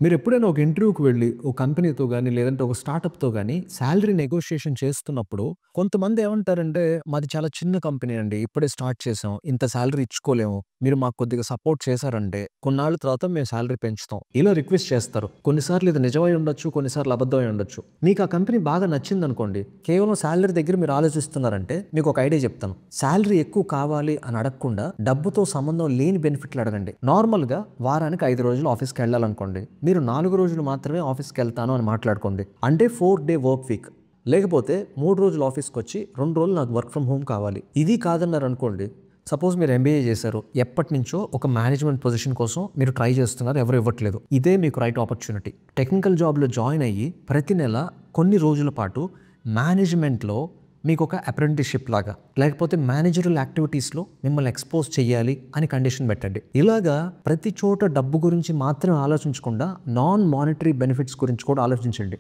మీరు ఎప్పుడైనా ఒక ఇంటర్వ్యూకి వెళ్లి, ఒక కంపెనీతో గాని, లేదంటే ఒక స్టార్టప్‌తో గాని సాలరీ నెగోషియేషన్ చేస్తున్నప్పుడు కొంతమంది ఏమంటారంటే, "మాది చాలా చిన్న కంపెనీ అండి. ఇప్పుడే స్టార్ట్ చేసాం. ఇంత సాలరీ ఇచ్చుకోలేము. మీరు మాకు కొద్దిగా సపోర్ట్ చేశారంటే, కొన్నాళ్ళ తర్వాత మేము సాలరీ పెంచుతాం." ఇలా రిక్వెస్ట్ చేస్తారు. కొన్నిసార్లు ఇది నిజమై ఉండొచ్చు. కొన్నిసార్లు అబద్ధమై ఉండొచ్చు. మీకు ఆ కంపెనీ బాగా నచ్చిందనుకోండి. కేవలం సాలరీ దగ్గర మీరు ఆలోచిస్తున్నారంటే, మీకు ఒక ఐడియా చెప్తాను. సాలరీ ఎక్కువ కావాలి అని అడగకుండా, డబ్బుతో సంబంధం లేని బెనిఫిట్లు అడగండి. నార్మల్‌గా వారానికి 5 రోజులు ఆఫీస్‌కెళ్ళాలనుకోండి. మీరు 4 రోజులు మాత్రమే ఆఫీస్‌కెళ్తాను అని మాట్లాడుకోండి. అంటే 4 డే వర్క్ వీక్. లేకపోతే 3 రోజులు ఆఫీస్‌కొచ్చి 2 రోజులు నాకు వర్క్ ఫ్రమ్ హోమ్ కావాలి. ఇది కాదన్నారనుకోండి. సపోజ్ మీరు ఎంబీఏ చేశారు. ఎప్పటినుంచో ఒక మేనేజ్మెంట్ పొజిషన్ కోసం మీరు ట్రై చేస్తున్నారు. ఎవరు ఇవ్వట్లేదు. ఇదే మీకు రైట్ ఆపర్చునిటీ. టెక్నికల్ జాబ్‌లో జాయిన్ అయ్యి ప్రతి నెల కొన్ని రోజుల పాటు మేనేజ్మెంట్‌లో మీకొక అప్రెంటిస్‌షిప్ లాగా, లేకపోతే మేనేజరల్ యాక్టివిటీస్‌లో మిమ్మల్ని ఎక్స్‌పోజ్ చేయాలి అని కండిషన్ పెట్టండి. ఇలాగా ప్రతి చోట డబ్బు గురించి మాత్రమే ఆలోచించకుండా నాన్ మానిటరీ బెనిఫిట్స్ గురించి కూడా ఆలోచించండి.